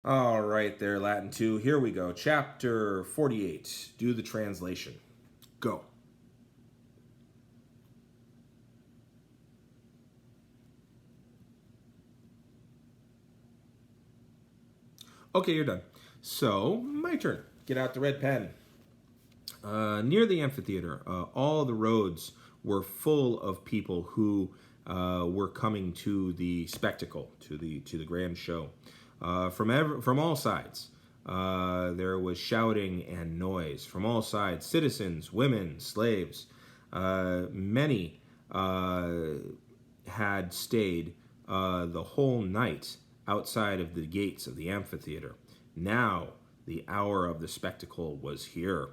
All right, there, Latin 2. Here we go. Chapter 48. Do the translation. Go. Okay, you're done. So, my turn. Get out the red pen. Near the amphitheater, all the roads were full of people who were coming to the spectacle, to the grand show. From all sides, there was shouting and noise from all sides. Citizens, women, slaves. Many had stayed the whole night outside of the gates of the amphitheater. Now the hour of the spectacle was here.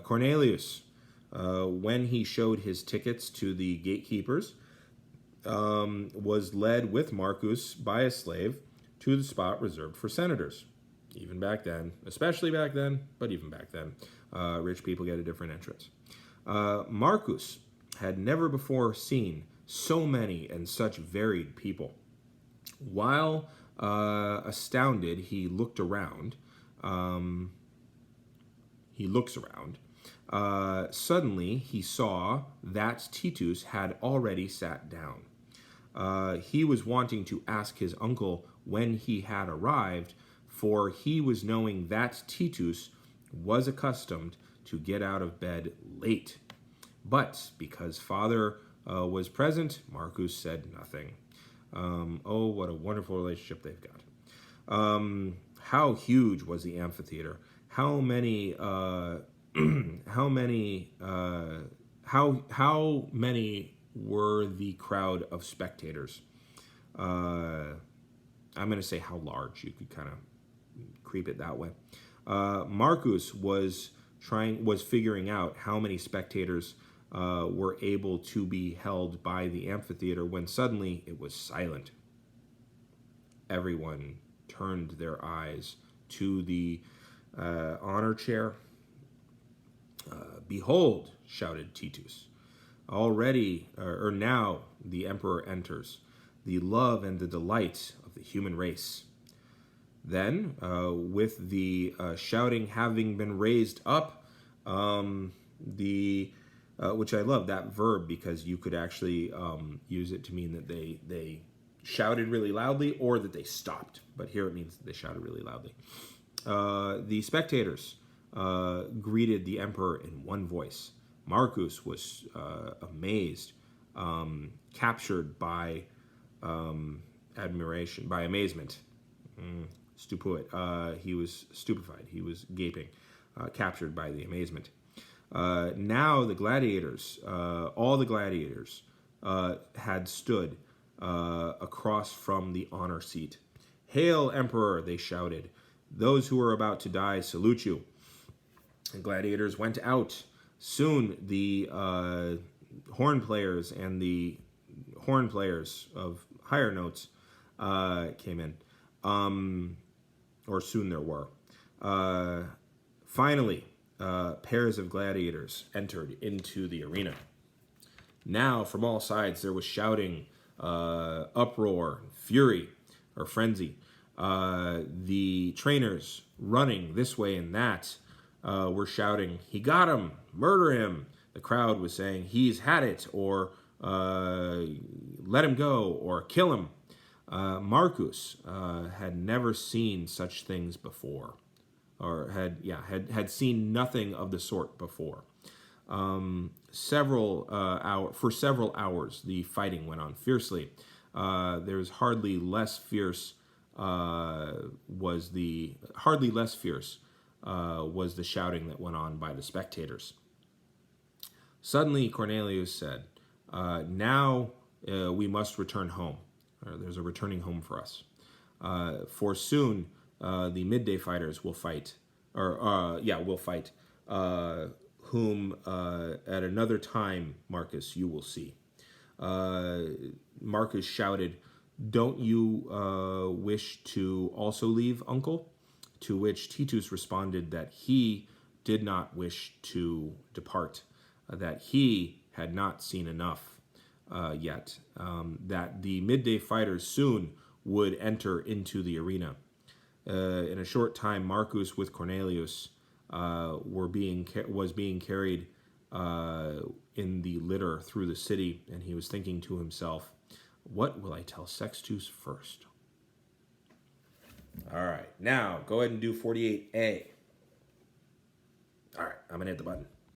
Cornelius, when he showed his tickets to the gatekeepers, was led with Marcus by a slave to the spot reserved for senators. Even back then, especially back then, but even back then, rich people get a different entrance. Marcus had never before seen so many and such varied people. While astounded, he looked around. He looks around. Suddenly, he saw that Titus had already sat down. He was wanting to ask his uncle when he had arrived, for he was knowing that Titus was accustomed to get out of bed late. But because father was present, Marcus said nothing. Oh, what a wonderful relationship they've got. How huge was the amphitheater? How many? How many were the crowd of spectators? I'm going to say how large. You could kind of creep it that way. Marcus was figuring out how many spectators were able to be held by the amphitheater when suddenly it was silent. Everyone turned their eyes to the honor chair. Behold, shouted Titus. Already, or now, the emperor enters, the love and the delight of the human race. Then, with the shouting having been raised up, which I love that verb because you could actually use it to mean that they shouted really loudly or that they stopped. But here it means that they shouted really loudly. The spectators greeted the emperor in one voice. Marcus was amazed, captured by admiration, by amazement. Stupuit. He was stupefied. He was gaping, captured by the amazement. Now the gladiators, all the gladiators, had stood across from the honor seat. "Hail, Emperor!" they shouted. "Those who are about to die salute you." The gladiators went out. Soon the horn players and the horn players of higher notes came in. Or soon there were. Finally, pairs of gladiators entered into the arena. Now, from all sides, there was shouting, uproar, fury, or frenzy. The trainers running this way and that were shouting, "He got him! Murder him!" The crowd was saying, "He's had it," or "Let him go," or "Kill him." Marcus had never seen such things before, or had seen nothing of the sort before. For several hours, the fighting went on fiercely. There's hardly less fierce was the shouting that went on by the spectators. Suddenly, Cornelius said, "Now we must return home. There's a returning home for us. For soon the midday fighters will fight, will fight. Whom at another time, Marcus, you will see." Marcus shouted, "Don't you wish to also leave, uncle?" To which Titus responded that he did not wish to depart, that he had not seen enough yet, that the midday fighters soon would enter into the arena. In a short time, Marcus with Cornelius was being carried in the litter through the city, and he was thinking to himself, "What will I tell Sextus first?" All right, now go ahead and do 48A. All right, I'm gonna hit the button.